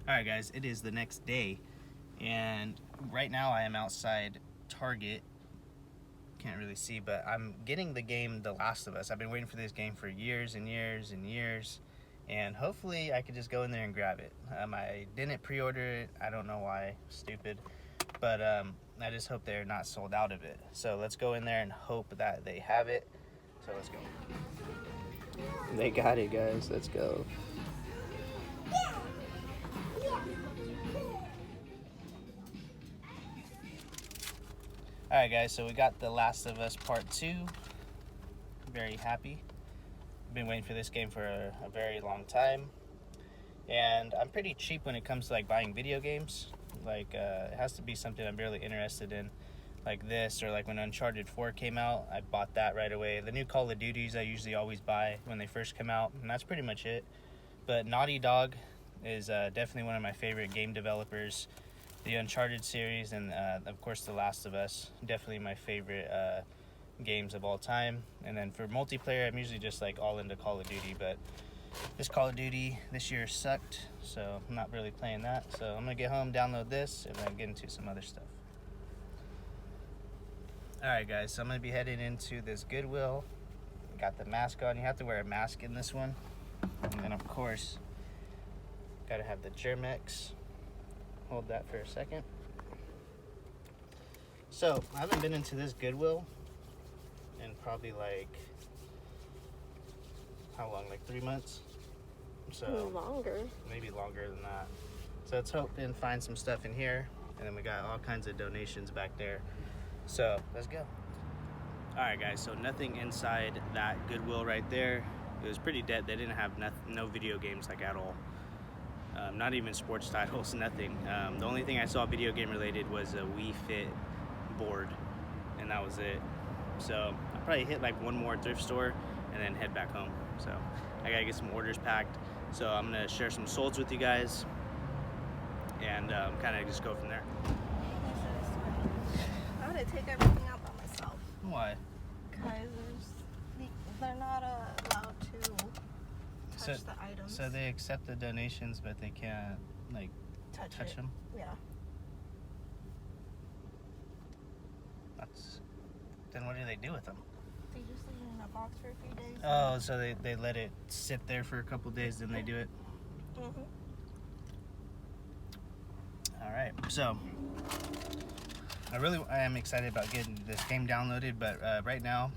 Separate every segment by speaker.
Speaker 1: Alright guys, it is the next day, and right now I am outside Target. Can't really see, but I'm getting the game The Last of Us. I've been waiting for this game for years and years and years, and hopefully I could just go in there and grab it. I didn't pre-order it. I don't know why. Stupid. But I just hope they're not sold out of it. So let's go in there and hope that they have it. So let's go. They got it, guys. Let's go. Alright guys, so we got The Last of Us Part 2. Very happy. Been waiting for this game for a very long time. And I'm pretty cheap when it comes to like buying video games. Like it has to be something I'm really interested in. Like this, or like when Uncharted 4 came out, I bought that right away. The new Call of Duties I usually always buy when they first come out, and that's pretty much it. But Naughty Dog is definitely one of my favorite game developers. The Uncharted series and of course The Last of Us, definitely my favorite games of all time. And then for multiplayer, I'm usually just like all into Call of Duty, but this Call of Duty this year sucked, so I'm not really playing that. So I'm gonna get home, download this, and then get into some other stuff. Alright guys, so I'm gonna be heading into this Goodwill. Got the mask on. You have to wear a mask in this one. And then of course, gotta have the Germex. Hold that for a second. So I haven't been into this Goodwill in probably like, how long, like 3 months? So
Speaker 2: longer.
Speaker 1: Maybe longer than that. So let's hope and find some stuff in here. And then we got all kinds of donations back there. So let's go. Alright guys, so nothing inside that Goodwill right there. It was pretty dead. They didn't have no video games like at all. Not even sports titles, nothing. The only thing I saw video game related was a Wii Fit board, and that was it. So I'll probably hit like one more thrift store and then head back home. So I gotta get some orders packed. So I'm gonna share some solds with you guys and kind of just go from there.
Speaker 2: I'm gonna take everything out by myself.
Speaker 1: Why?
Speaker 2: Because they're not allowed to touch the items.
Speaker 1: So they accept the donations, but they can't like touch them?
Speaker 2: Yeah.
Speaker 1: Then what do they do with them?
Speaker 2: They just leave it in a box for a few days.
Speaker 1: Oh, so they let it sit there for a couple days, then they do it?
Speaker 2: Mm-hmm.
Speaker 1: Alright, so I am excited about getting this game downloaded, but right now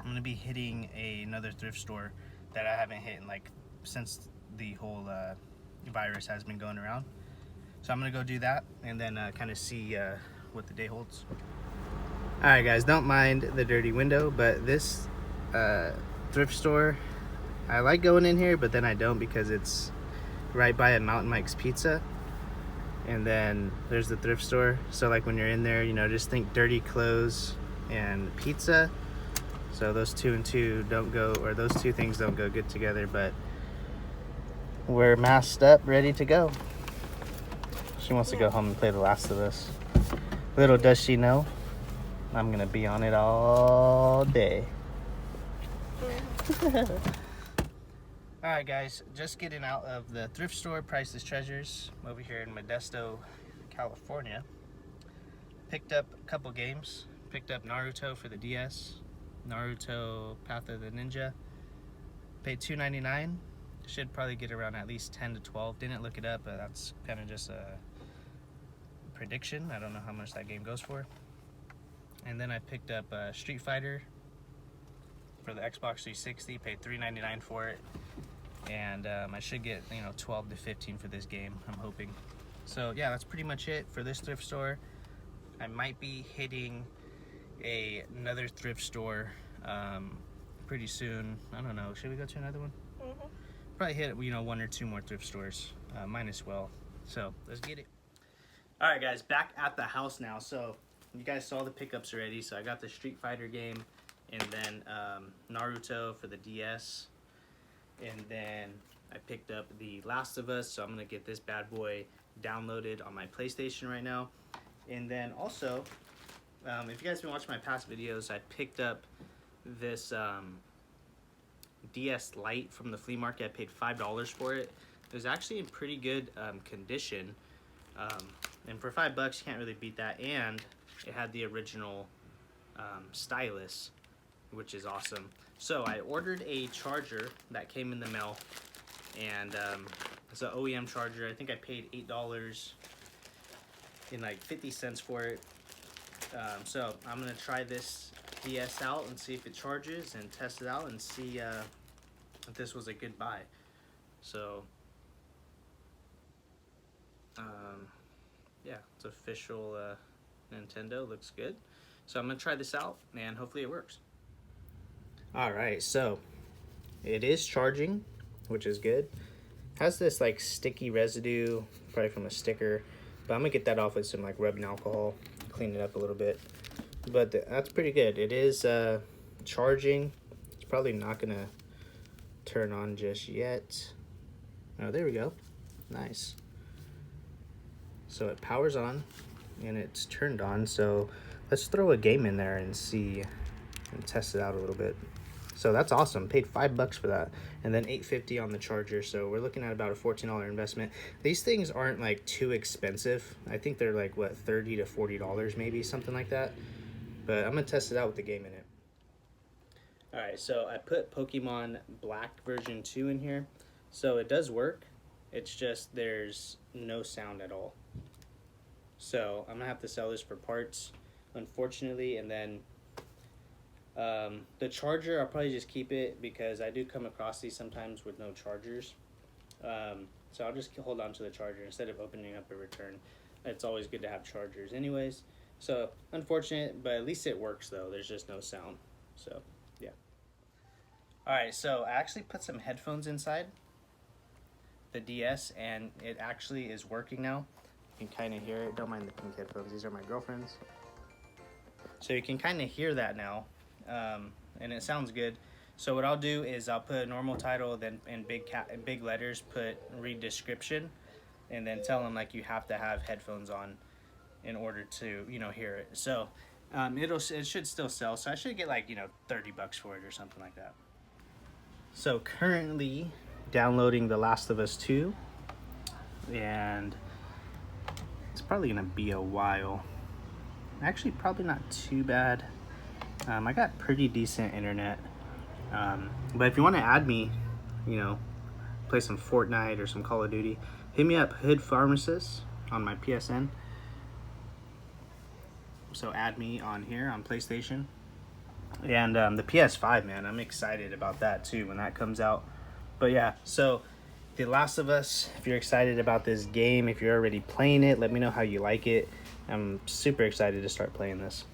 Speaker 1: I'm going to be hitting another thrift store that I haven't hit in like since the whole virus has been going around. So I'm going to go do that and then kind of see what the day holds. Alright guys, don't mind the dirty window, but this thrift store, I like going in here, but then I don't because it's right by a Mountain Mike's Pizza. And then there's the thrift store. So like when you're in there, you know, just think dirty clothes and pizza. So those two and two don't go, or those two things don't go good together, but we're masked up, ready to go. She wants to go home and play The Last of Us. Little does she know, I'm gonna be on it all day. Alright guys, just getting out of the thrift store, Priceless Treasures, over here in Modesto, California. Picked up a couple games. Picked up Naruto for the DS, Naruto Path of the Ninja. Paid $2.99. Should probably get around at least 10 to 12. Didn't look it up, but that's kind of just a prediction. I don't know how much that game goes for. And then I picked up Street Fighter for the Xbox 360. Paid $3.99 for it. And I should get 12 to 15 for this game, I'm hoping. So yeah, that's pretty much it for this thrift store. I might be hitting another thrift store pretty soon. I don't know, should we go to another one?
Speaker 2: Mm-hmm.
Speaker 1: Probably hit one or two more thrift stores, might as well. So let's get it. All right guys, back at the house now. So you guys saw the pickups already. So I got the Street Fighter game, and then Naruto for the DS. And then I picked up The Last of Us, so I'm going to get this bad boy downloaded on my PlayStation right now. And then also, if you guys have been watching my past videos, I picked up this DS Lite from the flea market. I paid $5 for it. It was actually in pretty good condition. And for $5, you can't really beat that. And it had the original stylus, which is awesome. So I ordered a charger that came in the mail, and it's an OEM charger. I think I paid $8 in like 50 cents for it. So I'm gonna try this DS out and see if it charges, and test it out and see if this was a good buy. So yeah, it's official Nintendo, looks good. So I'm gonna try this out and hopefully it works. Alright, so it is charging, which is good. Has this like sticky residue, probably from a sticker, but I'm gonna get that off with some like rubbing alcohol, clean it up a little bit. But that's pretty good. It is charging. It's probably not gonna turn on just yet. Oh, there we go. Nice. So it powers on and it's turned on. So let's throw a game in there and see and test it out a little bit. So that's awesome. Paid $5 for that, and then $8.50 on the charger. So we're looking at about a $14 investment. These things aren't like too expensive. I think they're like what, $30 to $40 maybe, something like that. But I'm gonna test it out with the game in it. All right, so I put Pokemon Black version 2 in here. So it does work. It's just there's no sound at all. So I'm gonna have to sell this for parts, unfortunately, and then the charger, I'll probably just keep it because I do come across these sometimes with no chargers. So I'll just hold on to the charger instead of opening up a return. It's always good to have chargers anyways. So unfortunate, but at least it works though. There's just no sound. So yeah. Alright, so I actually put some headphones inside the DS and it actually is working now. You can kind of hear it. Don't mind the pink headphones. These are my girlfriend's. So you can kind of hear that now. And it sounds good. So what I'll do is I'll put a normal title, then in big letters put read description, and then tell them like you have to have headphones on in order to, you know, hear it. So it should still sell. So I should get like, you know, $30 for it or something like that. So currently downloading The Last of Us 2, and it's probably gonna be a while. Actually, probably not too bad. I got pretty decent internet. But if you want to add me, you know, play some Fortnite or some Call of Duty, hit me up, Hood Pharmacist, on my PSN. So add me on here on PlayStation. And the PS5, man, I'm excited about that too when that comes out. But yeah, so The Last of Us, if you're excited about this game, if you're already playing it, let me know how you like it. I'm super excited to start playing this.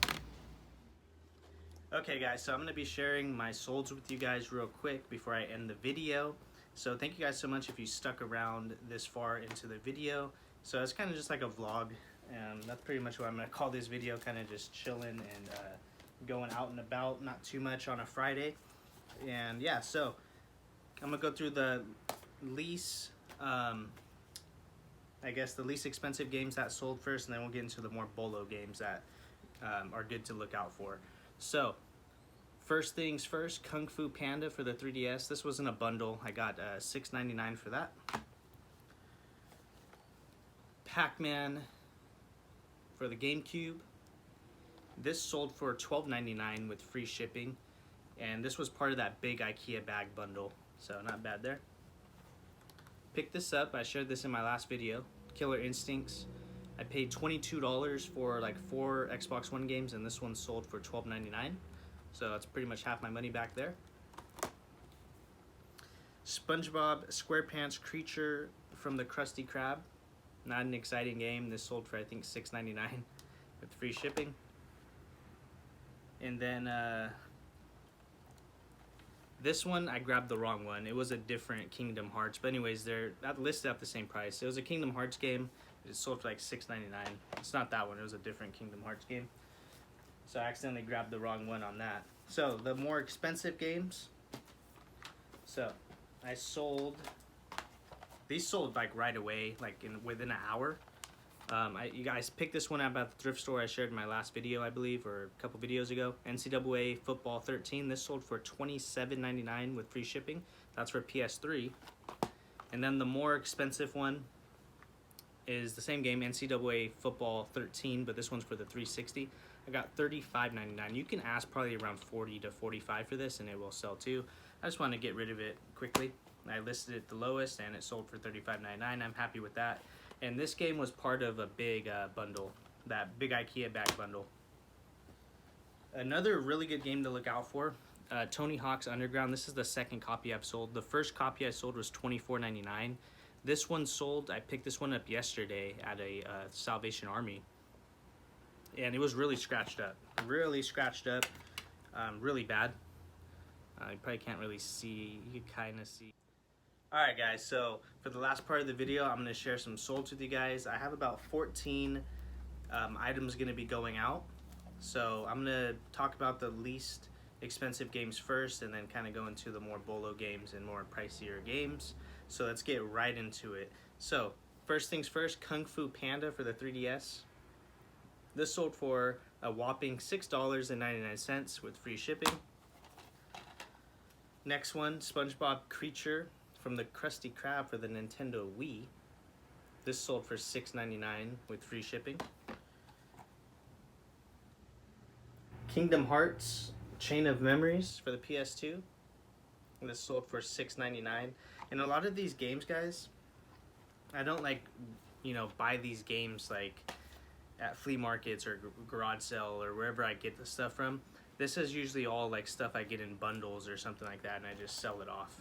Speaker 1: Okay guys, so I'm going to be sharing my solds with you guys real quick before I end the video. So thank you guys so much if you stuck around this far into the video. So it's kind of just like a vlog, and that's pretty much what I'm going to call this video, kind of just chilling and going out and about, not too much on a Friday. And yeah, so I'm going to go through the least, I guess the least expensive games that sold first, and then we'll get into the more BOLO games that are good to look out for. So, first things first, Kung Fu Panda for the 3DS. This was in a bundle. I got $6.99 for that. Pac-Man for the GameCube. This sold for $12.99 with free shipping. And this was part of that big IKEA bag bundle. So, not bad there. Picked this up. I shared this in my last video. Killer Instincts. I paid $22 for like 4 Xbox One games, and this one sold for $12.99. So that's pretty much half my money back there. Spongebob SquarePants Creature from the Krusty Krab. Not an exciting game. This sold for I think $6.99 with free shipping. And then this one, I grabbed the wrong one. It was a different Kingdom Hearts. But anyways, they're listed at the same price. It was a Kingdom Hearts game. It sold for like $6.99. It's not that one. It was a different Kingdom Hearts game. So I accidentally grabbed the wrong one on that. So the more expensive games. So I sold. These sold like right away, like within an hour. You guys picked this one up at the thrift store I shared in my last video, I believe, or a couple videos ago. NCAA Football 13. This sold for $27.99 with free shipping. That's for PS3. And then the more expensive one is the same game, NCAA Football 13, but this one's for the 360. I got $35.99. You can ask probably around $40 to $45 for this, and it will sell too. I just want to get rid of it quickly. I listed it the lowest, and it sold for $35.99. I'm happy with that. And this game was part of a big bundle, that big IKEA bag bundle. Another really good game to look out for, Tony Hawk's Underground. This is the second copy I've sold. The first copy I sold was $24.99. This one sold, I picked this one up yesterday at a Salvation Army. And it was really scratched up. Really scratched up. Really bad. You probably can't really see. You can kind of see. Alright guys, so for the last part of the video, I'm going to share some solds with you guys. I have about 14 items going to be going out. So I'm going to talk about the least expensive games first, and then kind of go into the more BOLO games and more pricier games. So let's get right into it. So first things first, Kung Fu Panda for the 3DS. This sold for a whopping $6.99 with free shipping. Next one, Spongebob Creature from the Krusty Krab for the Nintendo Wii. This sold for $6.99 with free shipping. Kingdom Hearts Chain of Memories for the PS2. This sold for $6.99. And a lot of these games, guys, I don't buy these games like at flea markets or garage sale or wherever I get the stuff from. This is usually all like stuff I get in bundles or something like that, and I just sell it off.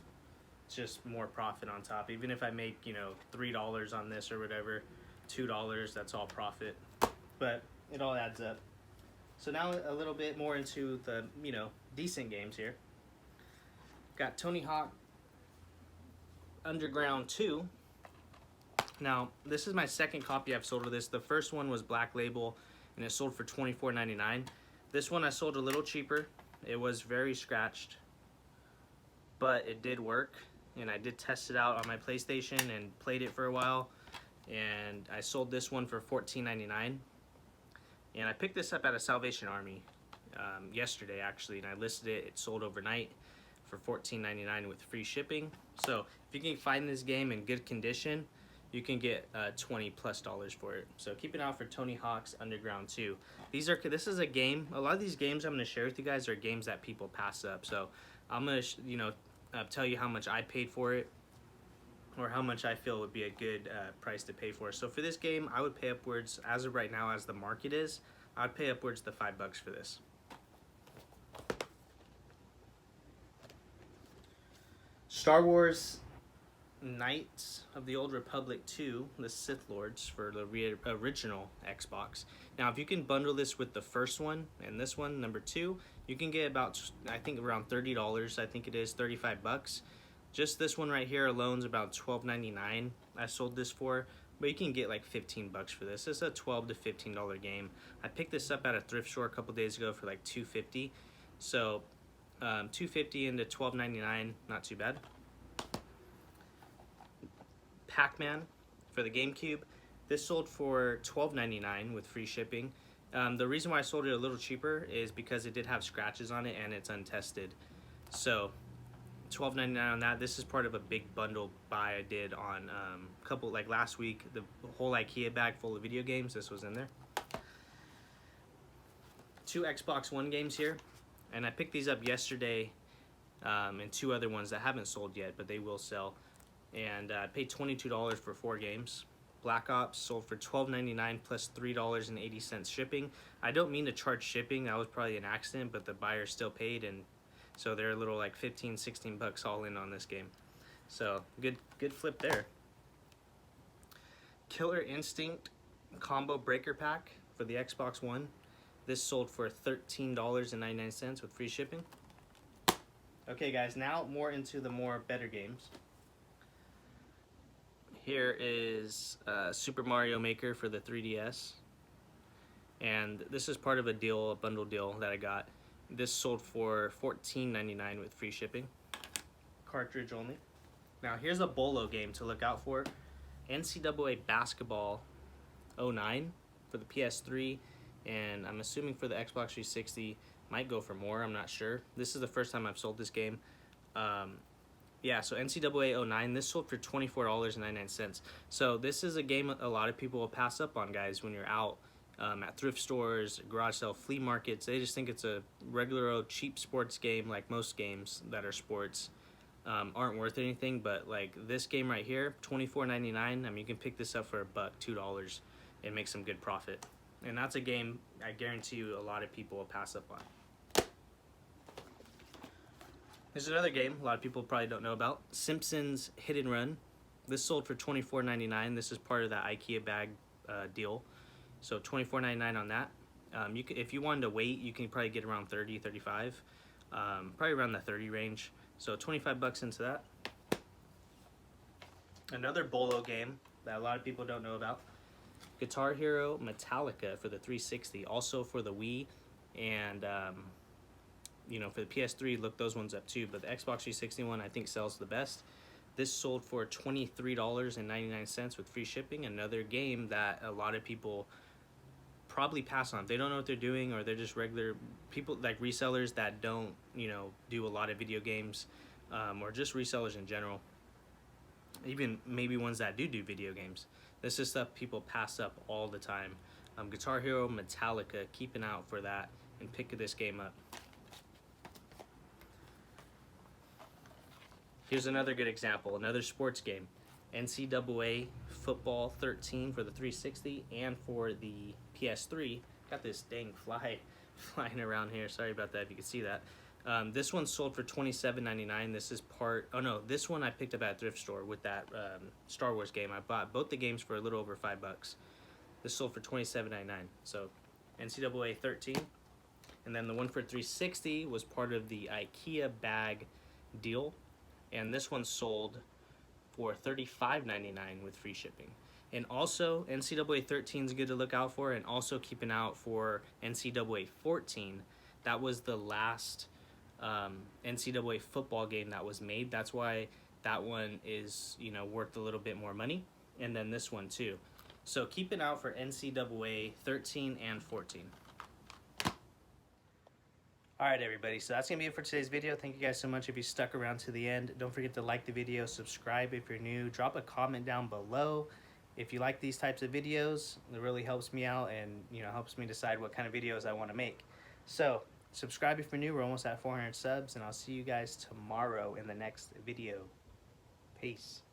Speaker 1: It's just more profit on top. Even if I make, $3 on this or whatever, $2, that's all profit. But it all adds up. So now a little bit more into the, decent games here. Got Tony Hawk Underground 2. Now, this is my second copy I've sold of this. The first one was Black Label, and it sold for $24.99. This one I sold a little cheaper. It was very scratched, but it did work, and I did test it out on my PlayStation and played it for a while, and I sold this one for $14.99. And I picked this up at a Salvation Army yesterday, actually, and I listed it. It sold overnight for $14.99 with free shipping. So if you can find this game in good condition, you can get $20+ for it. So keep an eye out for Tony Hawk's Underground 2. This is a game. A lot of these games I'm going to share with you guys are games that people pass up. So I'm going to tell you how much I paid for it, or how much I feel would be a good price to pay for. So for this game, I would pay upwards, as of right now, as the market is, I'd pay upwards to $5 for this. Star Wars Knights of the Old Republic 2, the Sith Lords, for the original Xbox. Now, if you can bundle this with the first one and this one, number 2, you can get about, I think, around $30. I think it is $35. Just this one right here alone is about $12.99. I sold this for, but you can get like $15 for this. This is a $12 to $15 game. I picked this up at a thrift store a couple days ago for like $2.50. So $2.50 into $12.99, not too bad. Pac-Man for the GameCube. This sold for $12.99 with free shipping. The reason why I sold it a little cheaper is because it did have scratches on it and it's untested. So $12.99 on that. This is part of a big bundle buy I did on like last week. The whole IKEA bag full of video games, this was in there. 2 Xbox One games here, and I picked these up yesterday, and 2 other ones that haven't sold yet, but they will sell. And I paid $22 for 4 games. Black Ops sold for $12.99 plus $3.80 shipping. I don't mean to charge shipping. That was probably an accident, but the buyer still paid, and so they're a little like 15, 16 bucks all in on this game. So good flip there. Killer Instinct Combo Breaker Pack for the Xbox One. This sold for $13.99 with free shipping. Okay guys, now more into the better games. Here is Super Mario Maker for the 3DS. And this is part of a deal, a bundle deal that I got. This sold for $14.99 with free shipping. Cartridge only. Now here's a BOLO game to look out for. NCAA Basketball 09 for the PS3, and I'm assuming for the Xbox 360. Might go for more, I'm not sure. This is the first time I've sold this game. Yeah, so NCAA 09, this sold for $24.99. So this is a game a lot of people will pass up on, guys, when you're out at thrift stores, garage sale, flea markets. They just think it's a regular old cheap sports game, like most games that are sports aren't worth anything. But like this game right here, $24.99. I mean, you can pick this up for $1, $2, and make some good profit. And that's a game I guarantee you a lot of people will pass up on. There's another game a lot of people probably don't know about, Simpsons Hit and Run. This sold for $24.99. This is part of that IKEA bag deal. So $24.99 on that. If you wanted to wait, you can probably get around 30, 35, probably around the 30 range. So 25 bucks into that. Another Bolo game that a lot of people don't know about, Guitar Hero Metallica for the 360, also for the Wii, and you know, for the PS3, look those ones up too. But the Xbox 360 one I think sells the best. This sold for $23.99 with free shipping. Another game that a lot of people probably pass on. They don't know what they're doing, or they're just regular people, like resellers that don't, you know, do a lot of video games, or just resellers in general. Even maybe ones that do video games. This is stuff people pass up all the time. Guitar Hero Metallica, keep an eye out for that and pick this game up. Here's another good example, another sports game. NCAA Football 13 for the 360 and for the PS3. Got this dang fly flying around here. Sorry about that if you can see that. This one sold for $27.99. This is part, oh no, this one I picked up at a thrift store with that Star Wars game. I bought both the games for a little over $5. This sold for $27.99. So NCAA 13. And then the one for 360 was part of the IKEA bag deal. And this one sold for $35.99 with free shipping. And also, NCAA 13 is good to look out for, and also keep an eye out for NCAA 14. That was the last NCAA football game that was made. That's why that one is, you know, worth a little bit more money. And then this one too. So keep an eye out for NCAA 13 and 14. Alright everybody, so that's going to be it for today's video. Thank you guys so much if you stuck around to the end. Don't forget to like the video, subscribe if you're new, drop a comment down below if you like these types of videos. It really helps me out and, you know, helps me decide what kind of videos I want to make. So subscribe if you're new. We're almost at 400 subs, and I'll see you guys tomorrow in the next video. Peace.